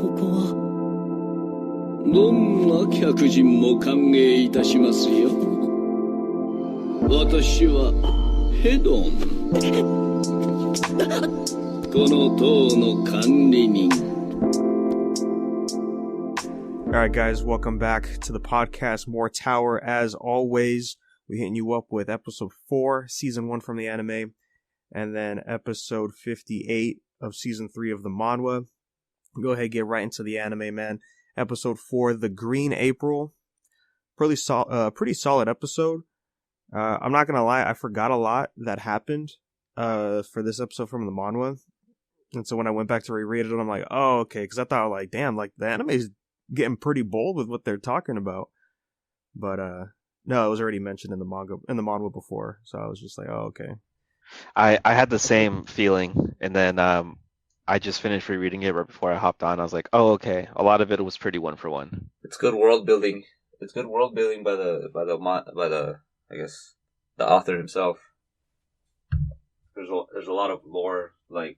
ここはどんな客人も歓迎いたしますよ。私はヘドン。この塔の管理人。Alright guys, welcome back to the podcast, More Tower. As always, we're hitting you up with episode 4, season 1 from the anime, and then episode 58 of season 3 of the manhwa. Go ahead, get right into the anime, man. Episode 4, The Green April. Pretty solid episode. I'm not gonna lie, I forgot a lot that happened for this episode from the manhwa. And so when I went back to reread it, I'm like, oh, okay, because I thought, like, damn, like, the anime is getting pretty bold with what they're talking about. But no, it was already mentioned in the manhwa before, so I was just like, oh, okay. I had the same feeling, and then I just finished rereading it right before I hopped on. I was like, oh, okay. A lot of it was pretty one for one. It's good world building. It's good world building by the I guess the author himself. There's a lot of lore like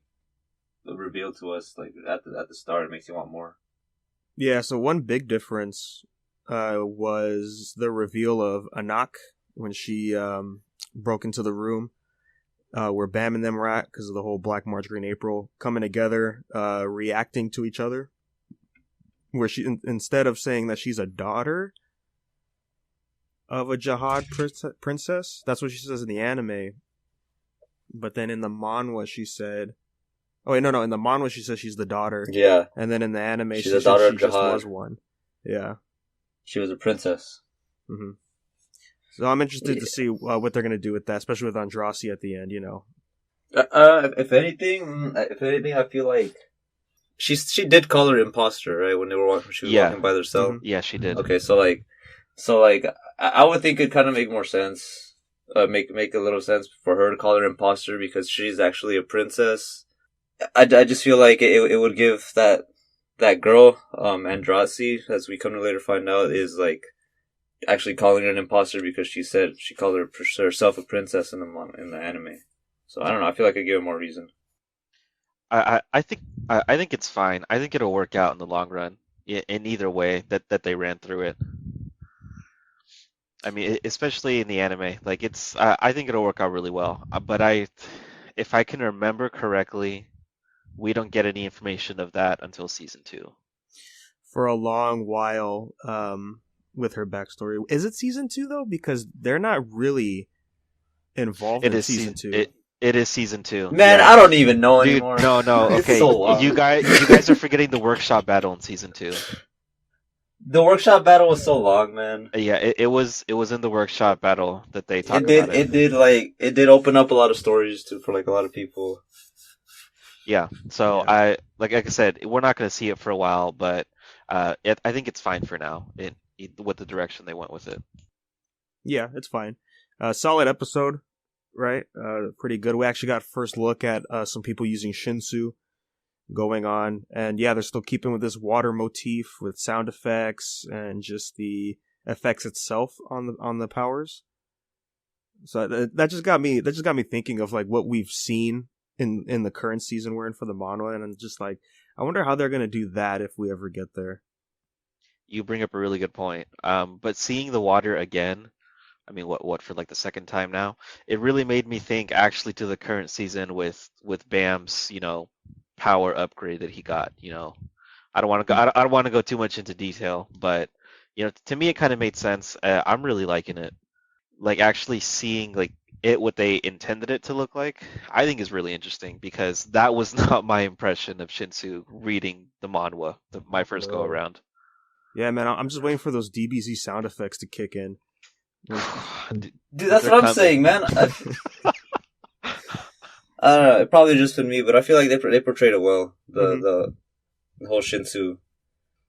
revealed to us like at the start. It makes you want more. Yeah. So one big difference was the reveal of Anak when she broke into the room where Bam and them were at because of the whole Black March Green April coming together, reacting to each other. Where she instead of saying that she's a daughter of a jihad princess, that's what she says in the anime. But then in the manhwa she said, oh wait, no, in the manhwa she says she's the daughter. Yeah. And then in the anime she's she a said daughter she of just jihad. was one. Yeah. She was a princess. Mm-hmm. So I'm interested to see what they're gonna do with that, especially with Andrasi at the end. You know. If anything, I feel like she did call her imposter, right? When she was walking by herself. Mm-hmm. Yeah, she did. Okay, so I would think it'd kind of make more sense. Make a little sense for her to call her imposter because she's actually a princess. I just feel like it would give that girl, Andrasi, as we come to later find out, is like actually calling her an imposter because she said she called herself a princess in the anime. So I don't know. I feel like I give her more reason. I think it's fine. I think it'll work out in the long run. In either way that they ran through it. I mean, especially in the anime, like I think it'll work out really well. But if I can remember correctly, we don't get any information of that until season 2. For a long while, with her backstory, is it season 2 though? Because they're not really involved in season 2. It is season 2. Man, yeah. I don't even know anymore. No. Okay, so you guys are forgetting the workshop battle in season 2. The workshop battle was so long, man. Yeah, it was in the workshop battle that they talked about it. It did open up a lot of stories for like a lot of people. Yeah, so yeah. Like I said, we're not going to see it for a while, but I think it's fine for now. With the direction they went with it. Yeah, it's fine. Solid episode, right? Pretty good. We actually got first look at some people using Shinsu going on, and yeah, they're still keeping with this water motif with sound effects and just the effects itself on the powers. So that just got me thinking of like what we've seen in the current season we're in for the manhwa, and I'm just like, I wonder how they're gonna do that if we ever get there. You bring up a really good point. But seeing the water again, I mean, what for like the second time now, it really made me think actually to the current season with Bam's, power upgrade that he got. I don't want to go too much into detail, but to me it kind of made sense. I'm really liking it. Like actually seeing like what they intended it to look like, I think is really interesting because that was not my impression of Shinsu reading the manhwa my first go around. Yeah, man, I'm just waiting for those DBZ sound effects to kick in. Dude, that's what I'm saying, man. I don't know. It probably just been me, but I feel like they portrayed it well. The whole Shinsu,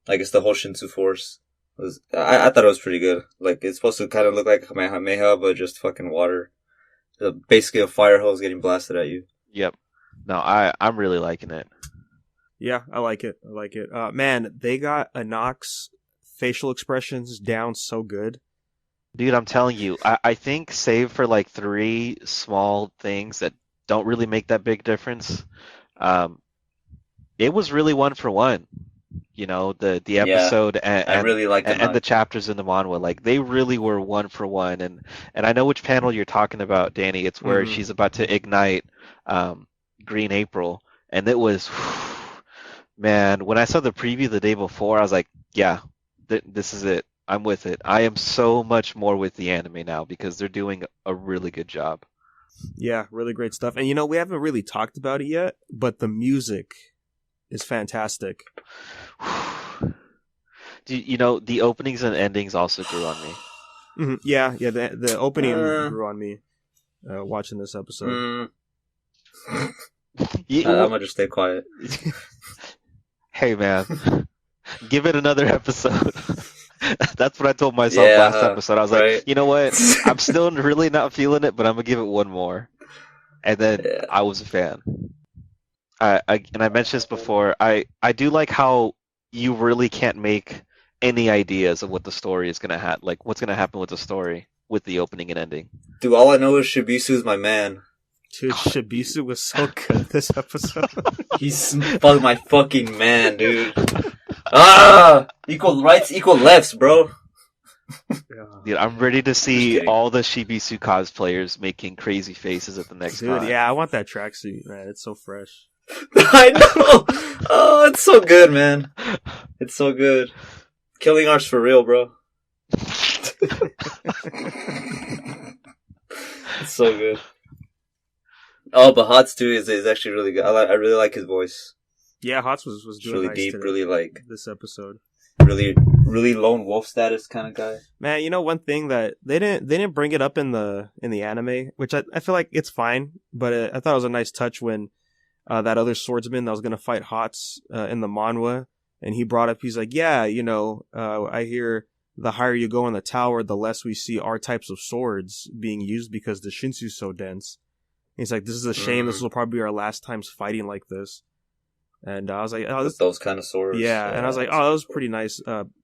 I guess the whole Shinsu force I thought it was pretty good. Like it's supposed to kind of look like Kamehameha, but just fucking water. Basically, a fire hose getting blasted at you. Yep. No, I'm really liking it. Yeah, I like it. Man, they got Anak's facial expressions down so good. Dude, I'm telling you, I think save for like 3 small things that don't really make that big difference, it was really one for one. the Yeah, episode I really like the and the chapters in the manhwa, like they really were one for one. And I know which panel you're talking about, Danny. It's where Mhm. she's about to ignite Green April, and it was, man, when I saw the preview the day before, I was like, yeah, this is it. I'm with it. I am so much more with the anime now because they're doing a really good job. Yeah, really great stuff. And we haven't really talked about it yet, but the music is fantastic. The openings and endings also grew on me. Yeah, the opening grew on me watching this episode. I'm gonna just stay quiet. Hey man, give it another episode. That's what I told myself last episode. I was like, you know what? I'm still really not feeling it, but I'm gonna give it one more. And then I was a fan. And I mentioned this before. I do like how you really can't make any ideas of what the story is gonna have, like what's gonna happen with the story with the opening and ending. Dude, all I know is Shibisu's my man. Dude, Shibisu was so good this episode. He's my fucking man, dude. Equal rights, equal lefts, bro. Dude, I'm ready to see all the Shibisu cosplayers making crazy faces at the next Dude, con. yeah, I want that tracksuit, man. It's so fresh. I know. Oh, it's so good, man. It's so good. Killing Arts for real, bro. It's so good. Oh, but Hots too is actually really good. I really like his voice. Yeah, Hots was doing really nice deep, today, really like this episode. Really lone wolf status kind of guy. Man, one thing that they didn't bring it up in the anime, which I feel like it's fine, but I thought it was a nice touch when that other swordsman that was gonna fight Hots in the manhwa, and he brought up, he's like, yeah, I hear the higher you go in the tower, the less we see our types of swords being used because the Shinsu's so dense. He's like, this is a shame. This will probably be our last times fighting like this. And I was like, oh, with those kind of swords. Yeah, and I was like, oh, that was pretty nice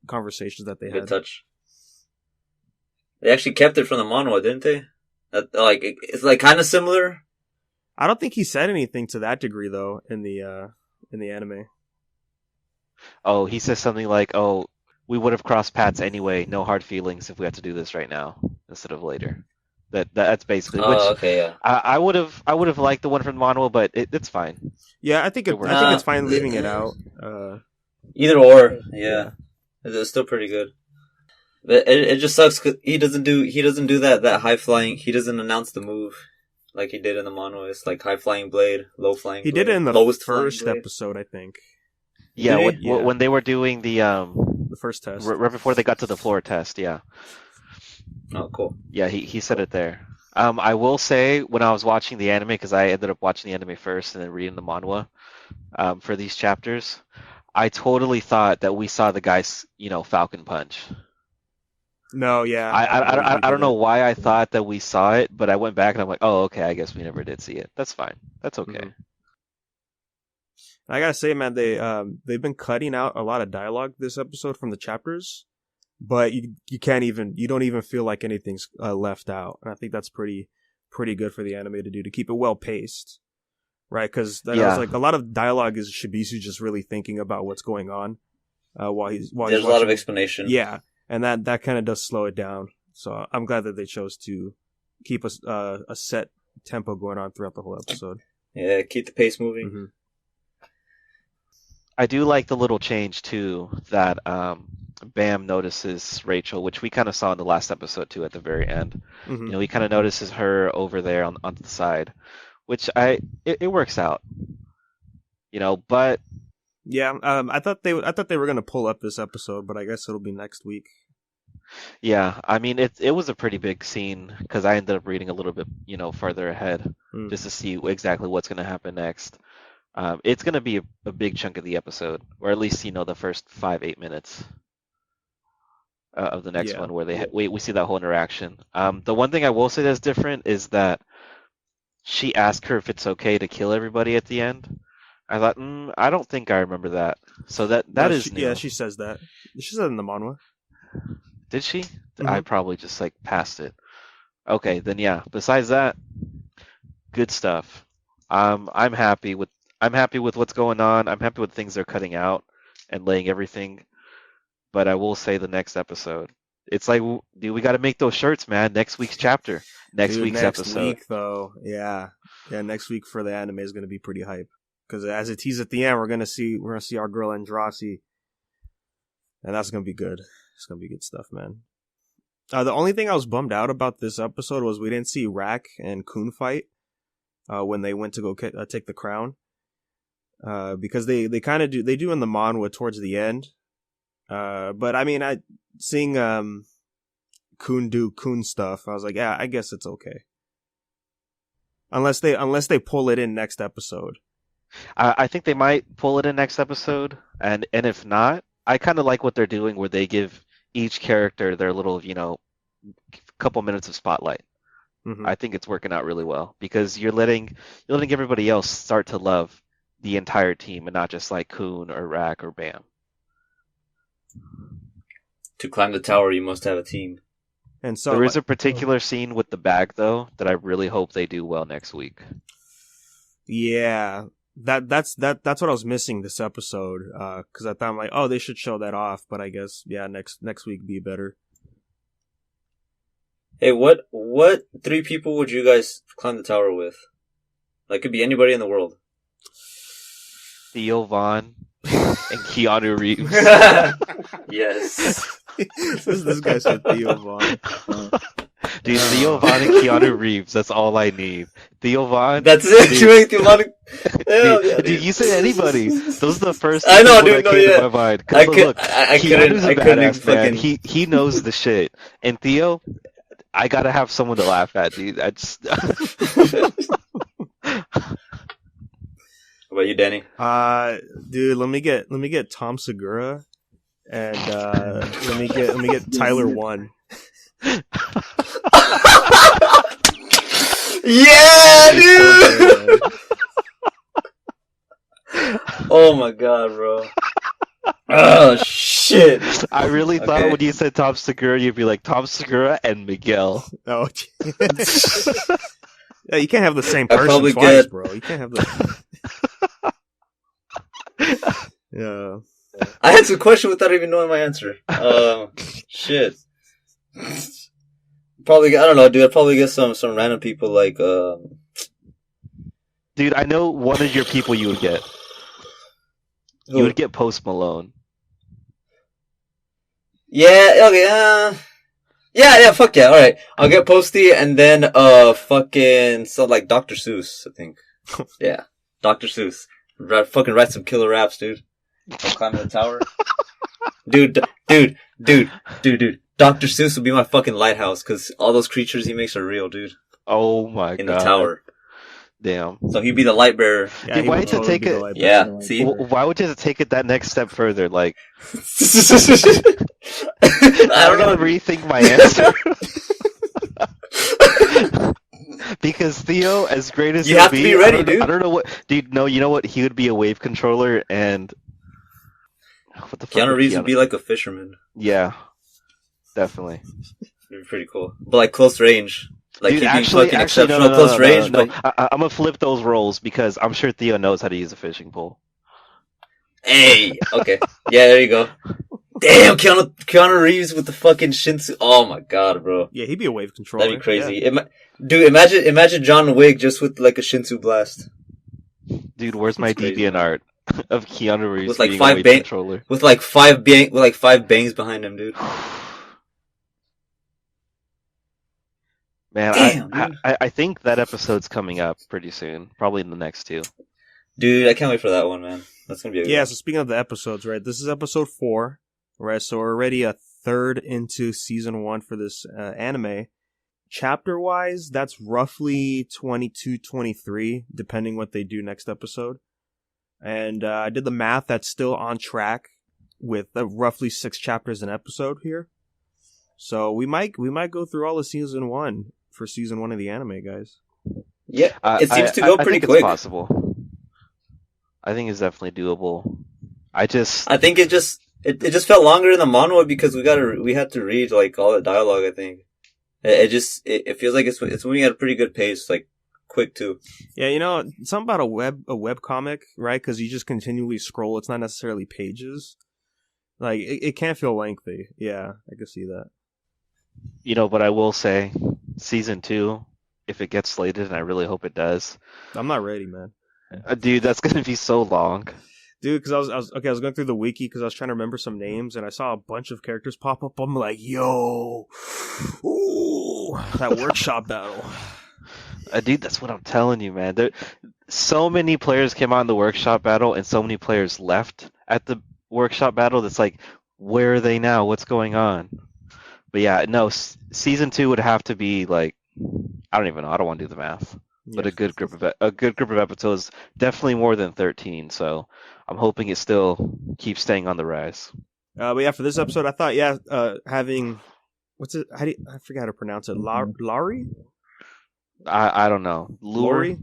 conversations that they had. Good touch. They actually kept it from the manhwa, didn't they? It's like kind of similar. I don't think he said anything to that degree though in the anime. Oh, he says something like, "Oh, we would have crossed paths anyway. No hard feelings if we had to do this right now instead of later." That's basically. Okay, yeah. I would have liked the one from Manuel, but it's fine. Yeah, I think it's fine leaving it out. Either or, yeah. It's still pretty good. But it just sucks because he doesn't do that high flying. He doesn't announce the move like he did in the mono. It's like high flying blade, low flying. He blade, did it in the first episode, I think. Yeah, when they were doing the first test, right before they got to the floor test. Yeah. Oh, cool. Yeah, he said it there. I will say when I was watching the anime, because I ended up watching the anime first and then reading the manhwa for these chapters, I totally thought that we saw the guy's, Falcon Punch. No, yeah. I don't know why I thought that we saw it, but I went back and I'm like, oh, okay, I guess we never did see it. That's fine. That's okay. Mm-hmm. I gotta say, man, they've been cutting out a lot of dialogue this episode from the chapters, but you don't even feel like anything's left out, and I think that's pretty good for the anime to do, to keep it well paced, right? Because was like a lot of dialogue is Shibisu just really thinking about what's going on while he's there's a lot of explanation. Yeah, and that kind of does slow it down. So I'm glad that they chose to keep a set tempo going on throughout the whole episode. Yeah, keep the pace moving. Mm-hmm. I do like the little change too that Bam notices Rachel, which we kind of saw in the last episode too at the very end. Mm-hmm. He kind of notices her over there on the side, which it works out. But yeah, I thought they were gonna pull up this episode, but I guess it'll be next week. Yeah, I mean it was a pretty big scene because I ended up reading a little bit farther ahead just to see exactly what's gonna happen next. It's going to be a big chunk of the episode, or at least, the first 5-8 minutes of the next one where we see that whole interaction. The one thing I will say that's different is that she asked her if it's okay to kill everybody at the end. I thought, I don't think I remember that. So that is new. Yeah, she says that. She said it in the manhwa. Did she? Mm-hmm. I probably just passed it. Okay, then yeah. Besides that, good stuff. I'm happy with what's going on. I'm happy with things they're cutting out. and laying everything. But I will say the next episode. It's like, dude, we got to make those shirts, man. Next week's chapter. Next week's episode. Next week, though. Yeah. Next week for the anime is going to be pretty hype. Because as it teases at the end, we're going to see our girl Andrasi. And that's going to be good. It's going to be good stuff, man. The only thing I was bummed out about this episode was we didn't see Rak and Kun fight when they went to go take the crown. Because they kind of do in the manhwa towards the end. But I mean, seeing Kun do Kun stuff, I was like, yeah, I guess it's okay. Unless they pull it in next episode. I think they might pull it in next episode, and if not, I kind of like what they're doing, where they give each character their little, couple minutes of spotlight. Mm-hmm. I think it's working out really well because you're letting everybody else start to love the entire team and not just like Kun or Rak or Bam. To climb the tower, you must have a team. And so there is a particular scene with the bag though that I really hope they do well next week. Yeah, that's what I was missing this episode. Because I thought I'm like, oh, they should show that off, but I guess next week be better. Hey, what 3 people would you guys climb the tower with? Like, could be anybody in the world. Theo Von and Keanu Reeves. Yes. this guy said Theo Von. Dude, Theo Von and Keanu Reeves. That's all I need. Theo Von. That's it. You make Theo Von. Hell yeah, dude, you said anybody. Those are the first. I know, people dude. that came to my mind. I Keanu's a couldn't badass, man. fucking. He knows the shit. And Theo, I gotta have someone to laugh at, dude. I just. What about you, Danny? Dude, let me get Tom Segura, and let me get Tyler 1. Yeah, dude. Oh my god, bro. Oh shit. I really thought Okay. when you said Tom Segura, you'd be like Tom Segura and Miguel. Oh, yeah, you can't have the same I'd person probably twice, get- bro. You can't have the. Yeah. I had some question without even knowing my answer. Shit. Probably, I don't know, dude. I'd probably get some random people like, Dude, I know one of your people you would get. who? You would get Post Malone. Yeah, okay, yeah, fuck yeah, alright. I'll get Posty and then, fucking, so like Dr. Seuss, I think. Yeah, Dr. Seuss. Fucking write some killer raps, dude. I'll climb the tower. Dude. Dr. Seuss would be my fucking lighthouse, cause all those creatures he makes are real, dude. Oh my In god. the tower. Damn. So he'd be the light bearer. Yeah, Dude, he why would did you totally take be the it- light Yeah, person. see? Why would you take it that next step further? Like, I don't know. Rethink my answer. Because Theo, as great as You he'll have to be ready, I don't, dude. I don't know what, dude. No, you know what? He would be a wave controller, and what the fuck? Keanu would Reeves would be like a fisherman. Yeah, definitely. It'd be pretty cool. But like close range. Like Dude, he'd be actually, fucking no, exceptional no, close no, range, no. but I'm gonna flip those roles because I'm sure Theo knows how to use a fishing pole. hey, okay. Yeah, there you go. Damn, Keanu Reeves with the fucking Shinsu. Oh my god, bro. Yeah, he'd be a wave controller. That'd be crazy. Dude, imagine John Wick just with like a Shinsu blast. Dude, where's my That's crazy. deviant art of Keanu Reeves With, like, being five a wave ba- controller? With like five bangs behind him, dude. Man, Damn, dude. I think that episode's coming up pretty soon, probably in the next 2. Dude, I can't wait for that one, man. That's gonna be a good Yeah, one. so speaking of the episodes, right, this is episode 4, right, so we're already a third into season 1 for this anime. Chapter-wise, that's roughly 22, 23, depending what they do next episode. And I did the math, that's still on track with roughly 6 chapters an episode here. So we might go through all of season 1 for season 1 of the anime, guys. Yeah, it seems to go I pretty think quick. It's possible. I think it's definitely doable. I think it just felt longer in the manhwa because we had to read like all the dialogue. I think it feels like it's moving at a pretty good pace, like quick too. Yeah, you know, something about a web comic, right? Because you just continually scroll. It's not necessarily pages. Like, it can't feel lengthy. Yeah, I can see that. You know, but I will say, season 2, if it gets slated, and I really hope it does, I'm not ready, man. dude, that's gonna be so long. Dude, because I was going through the wiki because I was trying to remember some names, and I saw a bunch of characters pop up. I'm like, yo, ooh, that workshop battle. Dude, that's what I'm telling you, man. So many players came out in the workshop battle, and so many players left at the workshop battle. That's like, where are they now? What's going on? But yeah, no, season 2 would have to be like, I don't even know. I don't want to do the math. But a good group of episodes, definitely more than 13. So I'm hoping it still keeps staying on the rise. But yeah, for this episode, I thought, having what's it? I forgot how to pronounce it. Laurie? I don't know. Lori?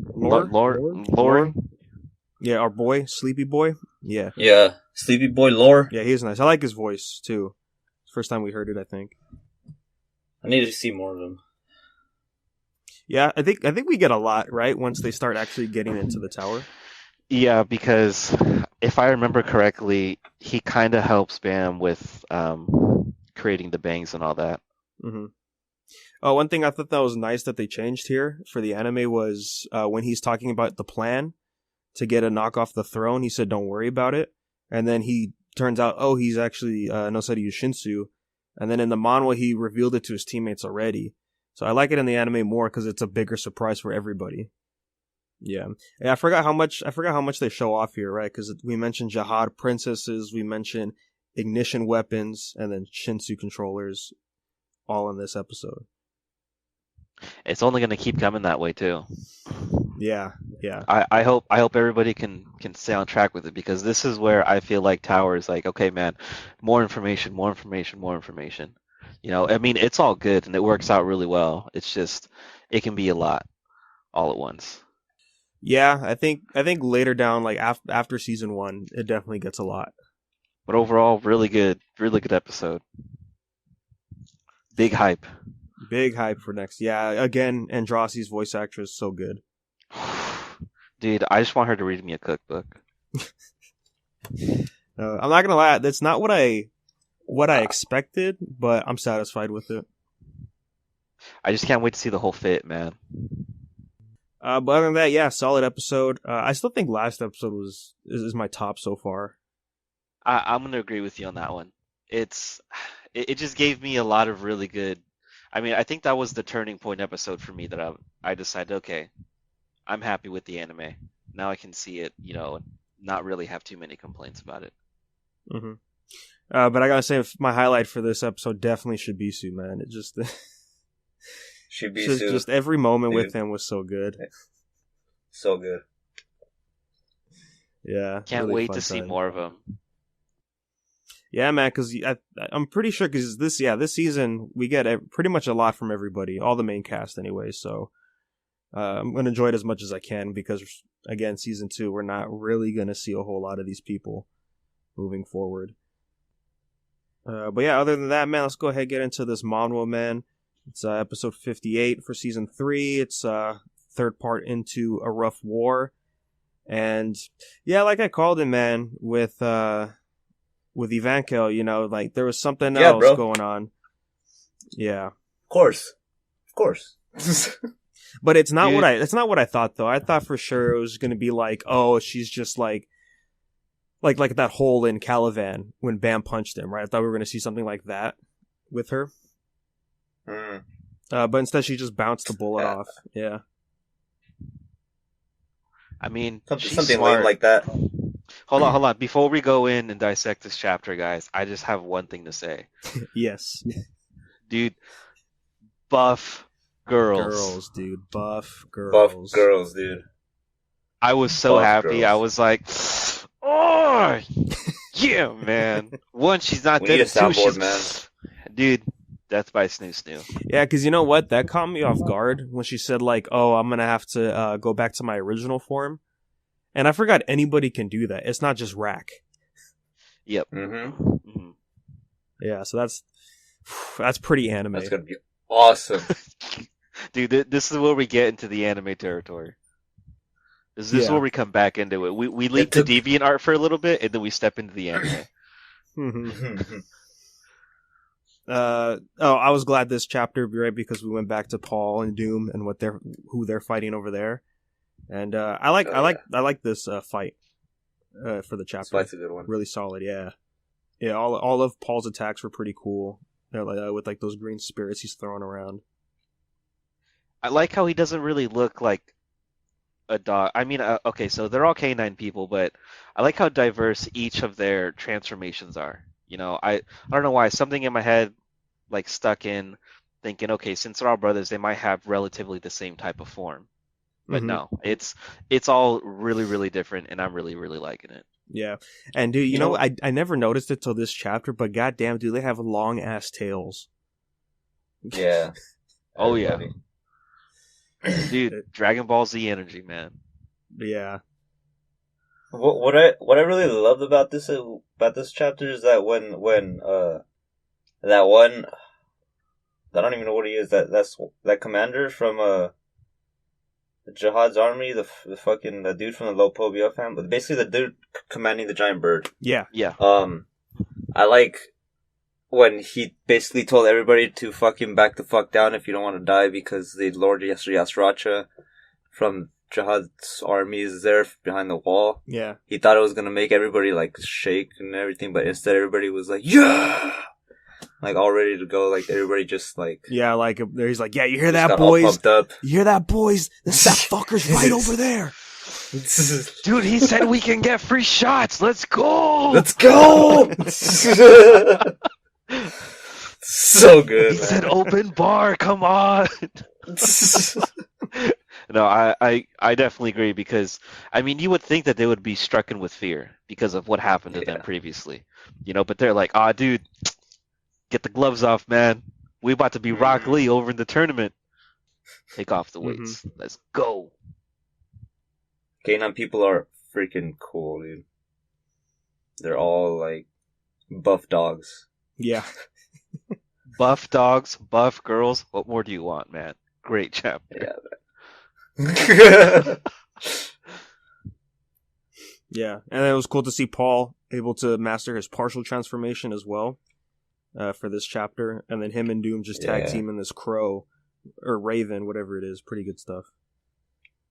Yeah, our boy, Sleepy Boy. Yeah. Yeah, Sleepy Boy Lore. Yeah, he's nice. I like his voice too. First time we heard it, I think. I need to see more of him. Yeah, I think we get a lot, right? Once they start actually getting into the tower. Yeah, because if I remember correctly, he kind of helps Bam with creating the bangs and all that. Mm-hmm. Oh, one thing I thought that was nice that they changed here for the anime was when he's talking about the plan to get a knock off the throne, he said, "Don't worry about it." And then he turns out, oh, he's actually Noseri Yushinsu. And then in the manhwa, he revealed it to his teammates already. So I like it in the anime more because it's a bigger surprise for everybody. Yeah. I forgot how much they show off here, right? Because we mentioned Jihad princesses, we mentioned ignition weapons, and then Shinsu controllers, all in this episode. It's only going to keep coming that way too. Yeah. I hope everybody can stay on track with it, because this is where I feel like Tower is like, okay, man, more information. You know, I mean, it's all good and it works out really well. It's just, it can be a lot all at once. Yeah, I think later down, like after season 1, it definitely gets a lot. But overall, really good episode. Big hype. Big hype for next. Yeah, again, Andrassi's voice actress, so good. Dude, I just want her to read me a cookbook. I'm not gonna lie, that's not what I expected, but I'm satisfied with it. I just can't wait to see the whole fit, man. But other than that, yeah, solid episode. I still think last episode is my top so far. I'm gonna agree with you on that one. It just gave me a lot of really good. I mean, I think that was the turning point episode for me that I decided, okay, I'm happy with the anime. Now I can see it, you know, and not really have too many complaints about it. Mm-hmm. But I gotta say, my highlight for this episode definitely Shibisu, man. It just Shibisu. Just every moment with him was so good. So good. Yeah. Can't really wait to see more of him. Yeah, man, because I'm pretty sure because this season we get pretty much a lot from everybody, all the main cast anyway. So I'm gonna enjoy it as much as I can because again, season 2 we're not really gonna see a whole lot of these people moving forward. But yeah, other than that, man, let's go ahead and get into this manhwa, man. It's episode 58 for season 3. It's third part into A Rough War, and yeah, like I called it, man, with Ivankel, you know, like there was something else going on. Yeah, of course. But it's not what I thought though. I thought for sure it was gonna be like, oh, she's just like that hole in Calivan when Bam punched him, right? I thought we were gonna see something like that with her. But instead she just bounced the bullet off. Yeah. I mean, something lame like that. Hold on. Before we go in and dissect this chapter, guys, I just have one thing to say. Yes. Dude, buff girls. Girls, dude. Buff girls. Buff girls, dude. I was so Buff happy. girls. I was like, oh, yeah, man. One, she's not dead. Need a Two, soundboard, man. Dude, Death by Snoo. Yeah, because you know what? That caught me off guard when she said, like, oh, I'm going to have to go back to my original form. And I forgot anybody can do that. It's not just Rack. Yep. Mm-hmm. Yeah, so that's pretty anime. That's going to be awesome. Dude, this is where we get into the anime territory. This is Yeah. where we come back into it. We leave It took- the deviant art for a little bit, and then we step into the anime. I was glad this chapter, right, because we went back to Paul and Doom and who they're fighting over there, and I like this fight for the chapter. This fight's a good one. Really solid, yeah. All of Paul's attacks were pretty cool. They're like with like those green spirits he's throwing around. I like how he doesn't really look like a dog. I mean, okay, so they're all canine people, but I like how diverse each of their transformations are. You know, I don't know why, something in my head like stuck in thinking, okay, since they're all brothers, they might have relatively the same type of form. But Mhm. no, it's all really, really different, and I'm really, really liking it. Yeah, and dude, you know know I never noticed it till this chapter, but goddamn, do they have long ass tails? Yeah. Oh yeah, Everybody. dude, Dragon Ball Z energy, man. Yeah, What I really loved about this chapter is that when that one, I don't even know what he is, that commander from Jihad's army, the dude from the Lopo BFM, but basically the dude commanding the giant bird. yeah, Yeah, I like when he basically told everybody to fucking back the fuck down if you don't want to die, because the Lord Yasracha from Jihad's army is there behind the wall. yeah. He thought it was gonna make everybody like shake and everything, but instead everybody was like, yeah, like all ready to go. Like everybody just like Yeah, like he's like, yeah, you hear just that, got all boys? pumped up. You hear that, boys? The fat fucker's right over there. dude, he said we can get free shots. Let's go. Let's go! So good, He man. said open bar. Come on. No, I definitely agree, because I mean, you would think that they would be stricken with fear because of what happened to them Yeah. previously, you know. But they're like, "Ah, dude, get the gloves off, man. We about to be Rock Lee over in the tournament. Take off the weights. Let's go." K9 people are freaking cool, dude. They're all like buff dogs. Yeah, Buff dogs, buff girls. What more do you want, man? Great chapter. Yeah. yeah. And it was cool to see Paul able to master his partial transformation as well for this chapter, and then him and Doom just tag Yeah. teaming this crow or raven, whatever it is. Pretty good stuff.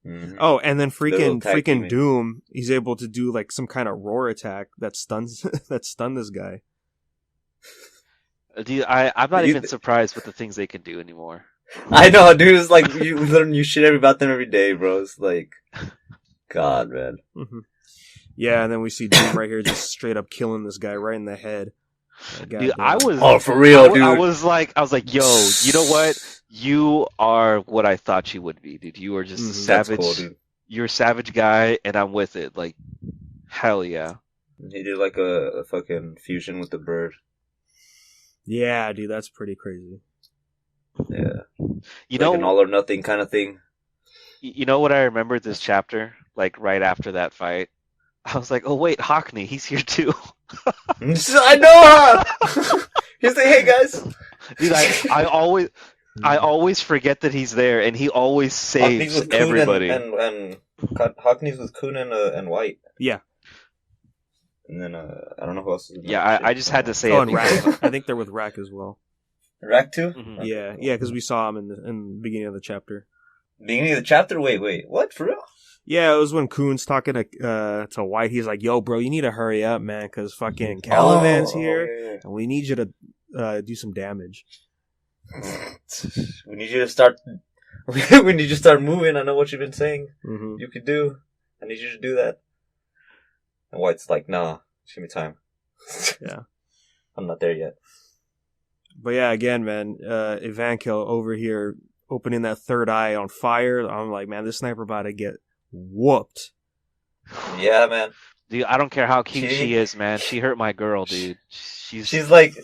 Mhm. Oh, and then little tag freaking teaming. Doom, he's able to do like some kind of roar attack that stuns this guy. Dude, I'm not You- even surprised with the things they can do anymore. I know, dude. It's like you learn new shit about them every day, bro. It's like, God, man. Hmm. Yeah, and then we see Doom right here just straight up killing this guy right in the head. Dude, I was Oh, for real, dude. I was like, yo, you know what? You are what I thought you would be, dude. You are just a Mhm. That's savage. cool, dude. You're a savage guy, and I'm with it. Like, hell yeah. He did like a fucking fusion with the bird. Yeah, dude, that's pretty crazy. Yeah. You Like an know, all or nothing kind of thing. you know what I remembered this chapter? Like right after that fight, I was like, oh wait, Hockney, he's here too. I know! He's like, hey, guys. Dude, I always forget that he's there, and he always Hockney's saves with Kun everybody. and Hockney's with Kun and White. Yeah. And then, I don't know who else is in that Yeah, shit. I just had to say Oh, it and because- Rack. I think they're with Rack as well. Rack 2? Mhm. Yeah, because we saw him in the beginning of the chapter. Beginning of the chapter? Wait. What? For real? Yeah, it was when Kuhn's talking to White. He's like, "Yo, bro, you need to hurry up, man, because fucking Caliban's here, Yeah. and we need you to do some damage." We need you to start. We need you to start moving. I know what you've been saying. Hmm. You could do. I need you to do that. And White's like, nah, just give me time. Yeah. I'm not there yet. But yeah, again, man, Ivankil over here opening that third eye on fire. I'm like, man, this sniper about to get whooped. Yeah, man. dude, I don't care how cute She- she is, man. She hurt my girl, dude. She's She's like,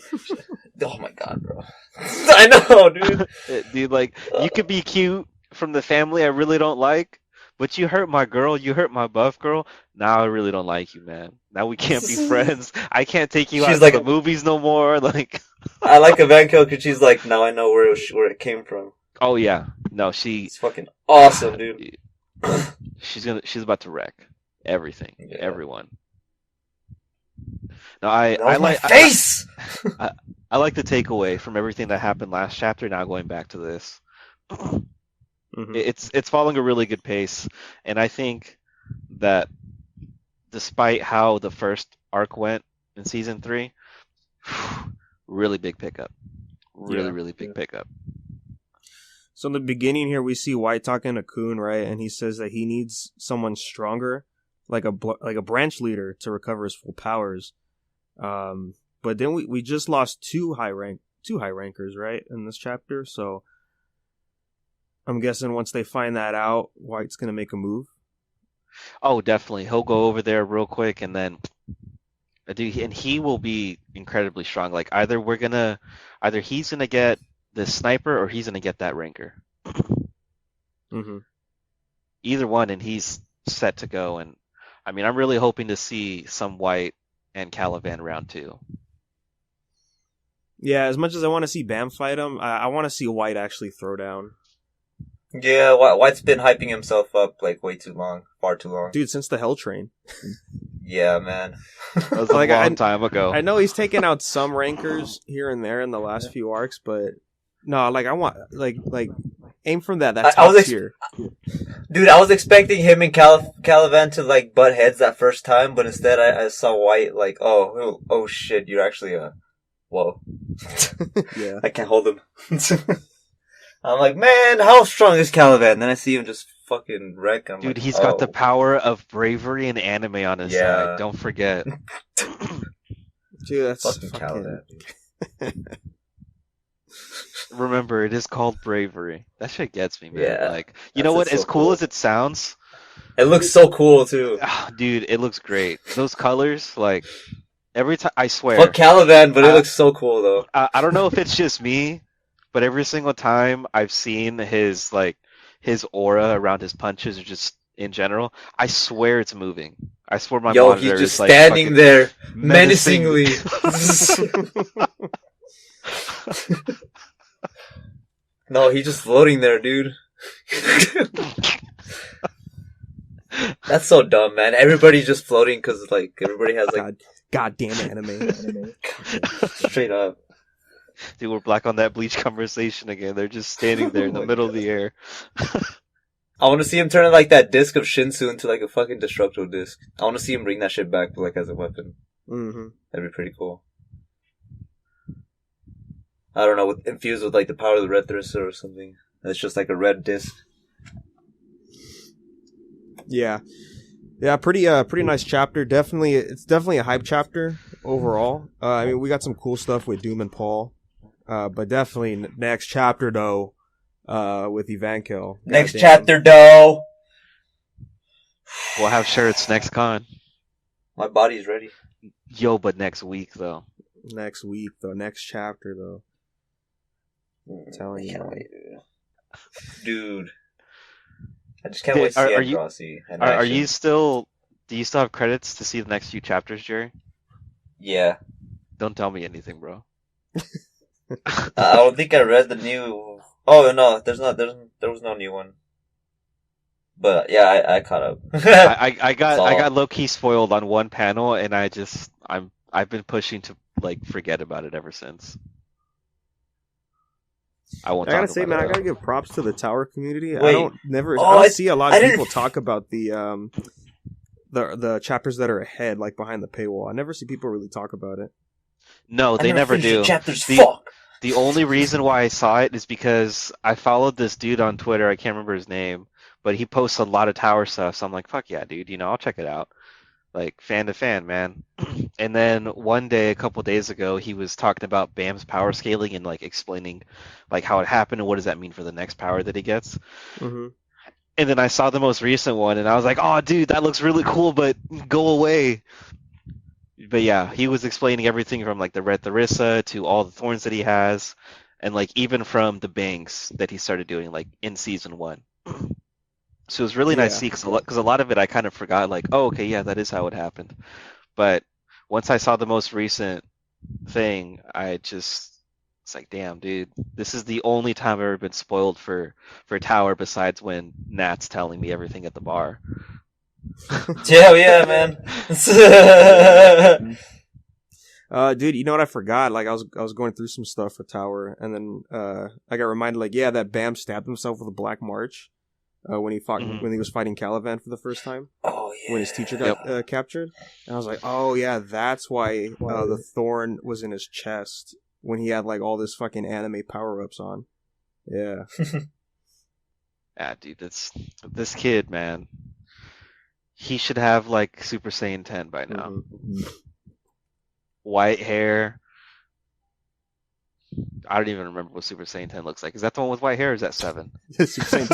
oh my god, bro. I know, dude. dude, like, you could be cute from the family I really don't like, but you hurt my girl, you hurt my buff girl. Now I really don't like you, man. Now we can't be friends. I can't take you She's out like- to the movies no more. Like, I like Ivanko because she's like, now I know where it came from. oh yeah, No, she It's fucking awesome, dude. she's about to wreck everything, Yeah. everyone. No, I That was my like face. I like the takeaway from everything that happened last chapter. Now going back to this, Mhm. it's following a really good pace, and I think that despite how the first arc went in season 3, really big pickup, Yeah. really big pickup. So in the beginning here, we see White talking to Kun, right? And he says that he needs someone stronger, like a branch leader, to recover his full powers. But then we just lost two high rankers, right, in this chapter. So I'm guessing once they find that out, White's gonna make a move. Oh, definitely, he'll go over there real quick, and then and he will be incredibly strong. Like either he's gonna get the sniper or he's gonna get that ranker. Mm-hmm. Either one, and he's set to go. And I mean, I'm really hoping to see some White and Caliban round 2. Yeah, as much as I want to see Bam fight him, I want to see White actually throw down. Yeah, White's been hyping himself up like way too long, far too long. Dude, since the Hell Train. Yeah, man. That was a Like, long time ago. I know he's taken out some rankers here and there in the last few arcs, but no, like I want like aim from that I top was tier. Dude, I was expecting him and Caliban to like butt heads that first time, but instead I saw White like, oh shit, you're actually whoa. Yeah. I can't hold him. I'm like, man, how strong is Caliban? Then I see him just fucking wreck. I'm Dude, like, he's got the power of bravery and anime on his Yeah. side. Don't forget. Dude, that's fucking fucking Caliban. Dude. Remember, it is called bravery. That shit gets me, man. Yeah, Like, you know what? that's As so cool cool. as it sounds, It looks so cool too. dude, it looks great. Those colors, like, every time, I swear. Fuck Caliban, but it looks so cool though. I don't know if it's just me, but every single time I've seen his aura around his punches or just in general, I swear it's moving. I swear my Yo, monitor he's just is like standing fucking there menacing. menacingly. No, he's just floating there, dude. That's so dumb, man. Everybody's just floating because, like, everybody has, like... God damn anime. Straight up. Dude, we're back on that Bleach conversation again. They're just standing there in the middle of the air. I want to see him turn, like, that disc of Shinsu into, like, a fucking Destructo disc. I want to see him bring that shit back, like, as a weapon. Mm-hmm. That'd be pretty cool. I don't know, infused with, like, the power of the Red Thrisser or something. It's just, like, a red disc. Yeah, pretty nice chapter. It's definitely a hype chapter overall. I mean, we got some cool stuff with Doom and Paul, but definitely next chapter though, with Evankel. Next Goddamn. chapter, though. We'll have shirts next con. My body's ready. Yo, but next week though. Next week though. Next chapter though. I'm telling you, I can't man. wait, dude. I just can't wait to see Andrasi. Are you still? Do you still have credits to see the next few chapters, Gerry? Yeah. Don't tell me anything, bro. I don't think I read the new. Oh no, there was no new one. But yeah, I caught up. I got low key spoiled on one panel, and I've been pushing to like forget about it ever since. I won't. I gotta talk say, about man, it, I though. gotta give props to the Tower community. Wait. I don't see a lot I of didn't- people talk about the chapters that are ahead, like behind the paywall. I never see people really talk about it. No, they never do. Chapters, The- fuck. The only reason why I saw it is because I followed this dude on Twitter. I can't remember his name, but he posts a lot of Tower stuff. So I'm like, fuck yeah, dude. I'll check it out. Like, fan to fan, man. And then one day, a couple days ago, he was talking about Bam's power scaling and, like, explaining, like, how it happened and what does that mean for the next power that he gets. Mm-hmm. And then I saw the most recent one, and I was like, oh, dude, that looks really cool, but go away. But yeah, he was explaining everything from, like, the Red Tharissa to all the thorns that he has, and, like, even from the banks that he started doing, like, in Season 1. So it was really nice to see, because a lot of it I kind of forgot, like, oh, okay, yeah, that is how it happened. But once I saw the most recent thing, I just It's like, damn, dude, this is the only time I've ever been spoiled for Tower besides when Nat's telling me everything at the bar. Hell yeah, man. Dude, you know what I forgot? Like I was going through some stuff for Tower, and then I got reminded, like, yeah, that Bam stabbed himself with a Black March when he fought when he was fighting Caliban for the first time. Oh yeah. When his teacher got captured, and I was like, oh yeah, that's why the thorn was in his chest when he had like all this fucking anime power ups on. Yeah. Yeah, dude, this kid, man. He should have like Super Saiyan 10 by now. Mm-hmm. White hair. I don't even remember what Super Saiyan 10 looks like. Is that the one with white hair or is that 7? Super Saiyan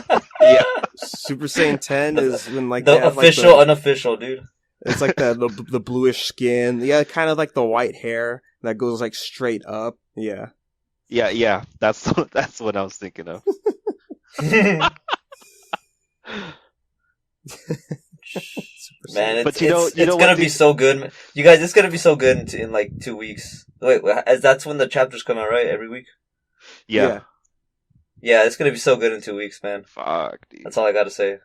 10. Yeah. Super Saiyan 10 is when like the official, like unofficial, dude. It's like the bluish skin. Yeah, kind of like the white hair that goes like straight up. Yeah. Yeah. That's what I was thinking of. Man, but it's gonna be so good, you guys. It's gonna be so good in like 2 weeks. Wait, that's when the chapters come out, right? Every week. Yeah, it's gonna be so good in 2 weeks, man. Fuck, dude. That's all I gotta say.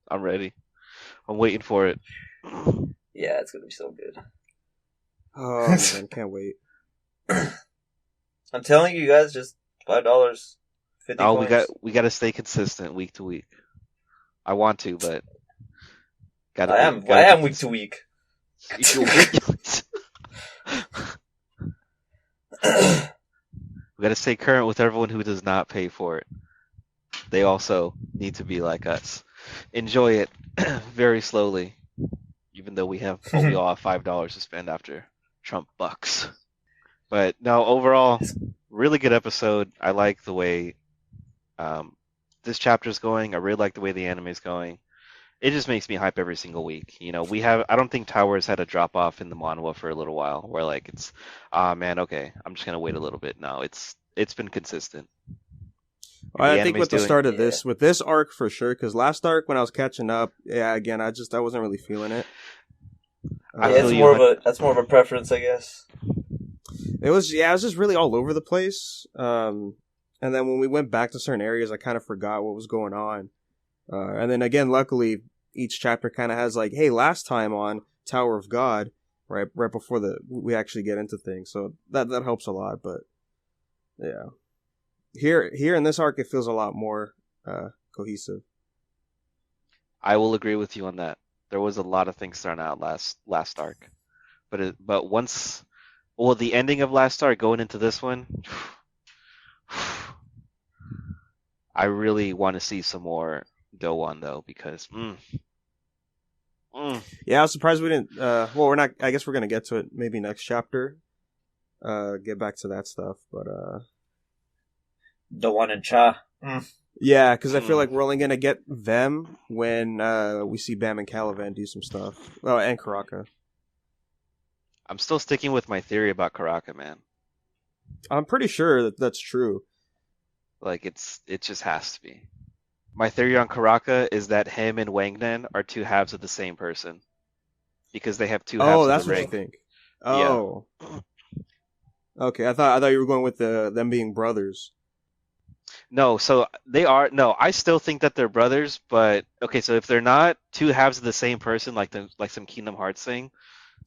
I'm ready. I'm waiting for it. Yeah, it's gonna be so good. Oh man, can't wait. I'm telling you guys, just $5, 50. Oh, we got to stay consistent week to week. I want to, but I am week to week. We got to stay current with everyone who does not pay for it. They also need to be like us. Enjoy it very slowly, even though we all have $5 to spend after Trump bucks. But no, overall, really good episode. I like the way this chapter's going. I really like the way the anime's going. It just makes me hype every single week. You know, I don't think Towers had a drop off in the manhwa for a little while, where like it's, man, okay, I'm just gonna wait a little bit now. It's been consistent. Well, I think with the start of with this arc for sure, because last arc when I was catching up, again, I wasn't really feeling it. That's more of a preference, I guess. It was just really all over the place. And then when we went back to certain areas, I kind of forgot what was going on. And then again, luckily, each chapter kind of has like, hey, last time on Tower of God, right before we actually get into things. So that helps a lot. But yeah, here in this arc, it feels a lot more cohesive. I will agree with you on that. There was a lot of things thrown out last arc, but the ending of last arc going into this one. I really want to see some more Dowan though, because yeah, I was surprised we didn't. We're not. I guess we're gonna get to it maybe next chapter. Get back to that stuff, but Dowan and Cha. Yeah, because I feel like we're only gonna get them when we see Bam and Caliban do some stuff. Oh, and Karaka. I'm still sticking with my theory about Karaka, man. I'm pretty sure that's true. Like it just has to be. My theory on Karaka is that him and Wangnan are two halves of the same person, because they have two halves. Oh, of that's the what ring. you think. Oh, yeah. Okay. I thought you were going with them being brothers. No, so they are. No, I still think that they're brothers, but okay. So if they're not two halves of the same person, like some Kingdom Hearts thing,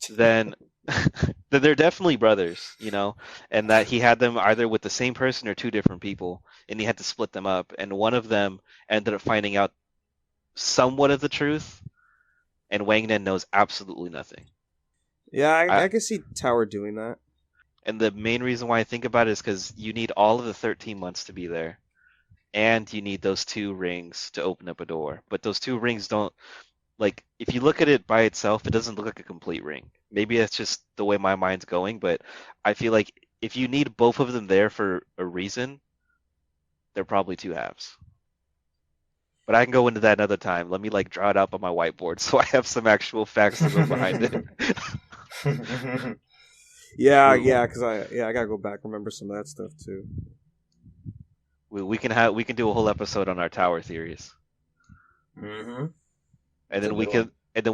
then then they're definitely brothers, you know, and that he had them either with the same person or two different people, and he had to split them up, and one of them ended up finding out somewhat of the truth, and Wangnan knows absolutely nothing. Yeah, I can see Tower doing that. And the main reason why I think about it is because you need all of the 13 months to be there, and you need those 2 rings to open up a door. But those 2 rings don't, like, if you look at it by itself, it doesn't look like a complete ring. Maybe that's just the way my mind's going, but I feel like if you need both of them there for a reason, they're probably 2 halves. But I can go into that another time. Let me like draw it up on my whiteboard so I have some actual facts to go behind it. Yeah, because I gotta go back and remember some of that stuff too. We can do a whole episode on our tower theories. Mm-hmm. And then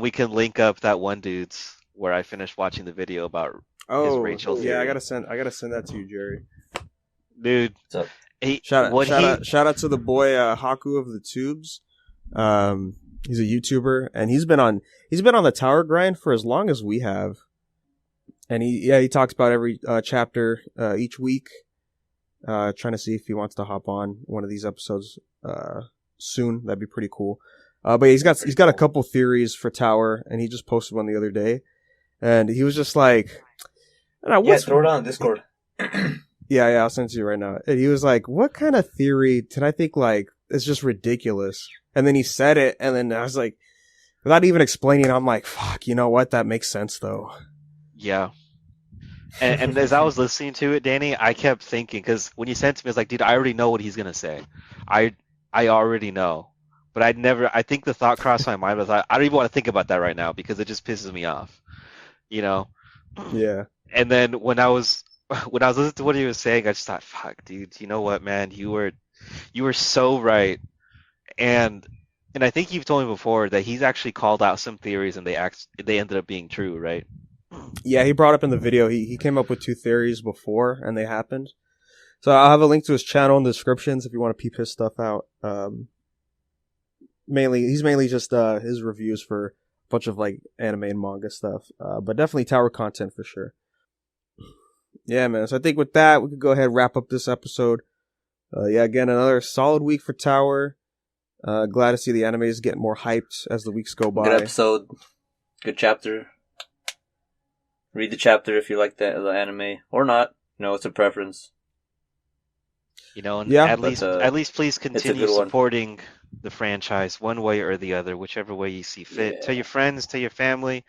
we can link up that one dude's where I finished watching the video about Oh, Rachel yeah, I theory. gotta send that to you, Jerry. Dude, What's up? Shout out to the boy Haku of the Tubes. He's a YouTuber, and he's been on the tower grind for as long as we have. And he talks about every chapter each week. Trying to see if he wants to hop on one of these episodes soon. That'd be pretty cool. But he's got a couple theories for Tower, and he just posted one the other day, and he was just like, throw it on Discord. Yeah, I'll send it to you right now. And he was like, what kind of theory did I think, like, it's just ridiculous? And then he said it, and then I was like, without even explaining, I'm like, fuck, you know what? That makes sense, though. Yeah. And as I was listening to it, Danny, I kept thinking, because when you sent it to me, I was like, dude, I already know what he's going to say. I already know. But I think the thought crossed my mind, but I don't even want to think about that right now, because it just pisses me off. You know? Yeah. And then when I was listening to what he was saying, I just thought, fuck, dude, you know what, man? You were so right. And I think you've told me before that he's actually called out some theories and they ended up being true, right? Yeah, he brought up in the video, he came up with 2 theories before, and they happened. So I'll have a link to his channel in the descriptions if you want to peep his stuff out. He's mainly just his reviews for a bunch of like anime and manga stuff. But definitely Tower content for sure. Yeah, man. So I think with that, we could go ahead and wrap up this episode. Again, another solid week for Tower. Glad to see the anime is getting more hyped as the weeks go by. Good episode. Good chapter. Read the chapter if you like the anime or not. It's a preference. And yeah, at least please continue one. supporting the franchise one way or the other, whichever way you see fit. Yeah. Tell your friends, tell your family.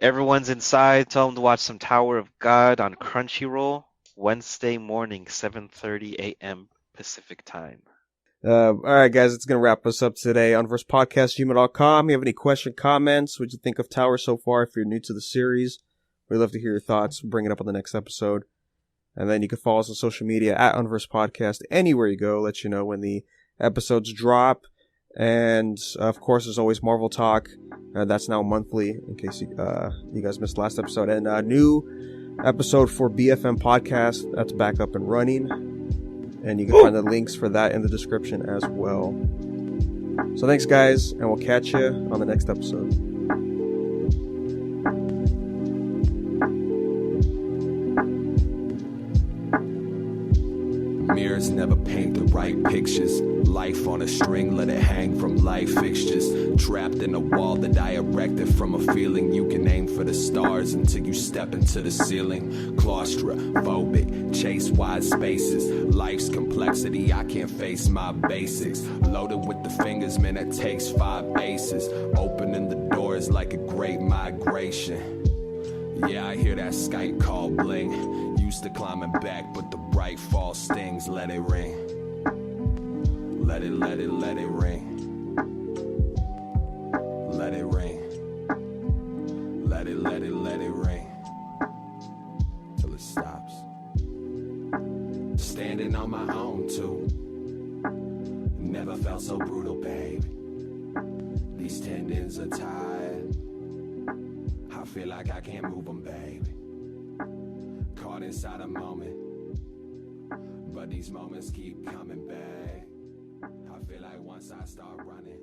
Everyone's inside. Tell them to watch some Tower of God on Crunchyroll Wednesday morning, 7:30 a.m. Pacific time. All right, guys, it's going to wrap us up today. unversedpodcast@gmail.com. You have any question, comments? What'd you think of Tower so far? If you're new to the series, we'd love to hear your thoughts. Bring it up on the next episode. And then you can follow us on social media at Unversed Podcast. Anywhere you go, let you know when the episodes drop. And, of course, there's always Marvel Talk. That's now monthly, in case you guys missed last episode. And a new episode for BFM Podcast. That's back up and running. And you can find the links for that in the description as well. So thanks, guys, and we'll catch you on the next episode. Mirrors never paint the right pictures. Life on a string, let it hang from light fixtures. Trapped in a wall that I erected from a feeling. You can aim for the stars until you step into the ceiling. Claustrophobic, chase wide spaces. Life's complexity, I can't face my basics. Loaded with the fingers, man, it takes 5 aces. Opening the doors like a great migration. Yeah, I hear that Skype call bling. Used to climbing back, but the bright fall stings. Let it ring. Let it ring. Let it ring. Let it ring. Till it stops. Standing on my own too. Never felt so brutal, babe. These tendons are tired. I feel like I can't move them, babe. Caught inside a moment, but these moments keep coming back. I feel like once I start running,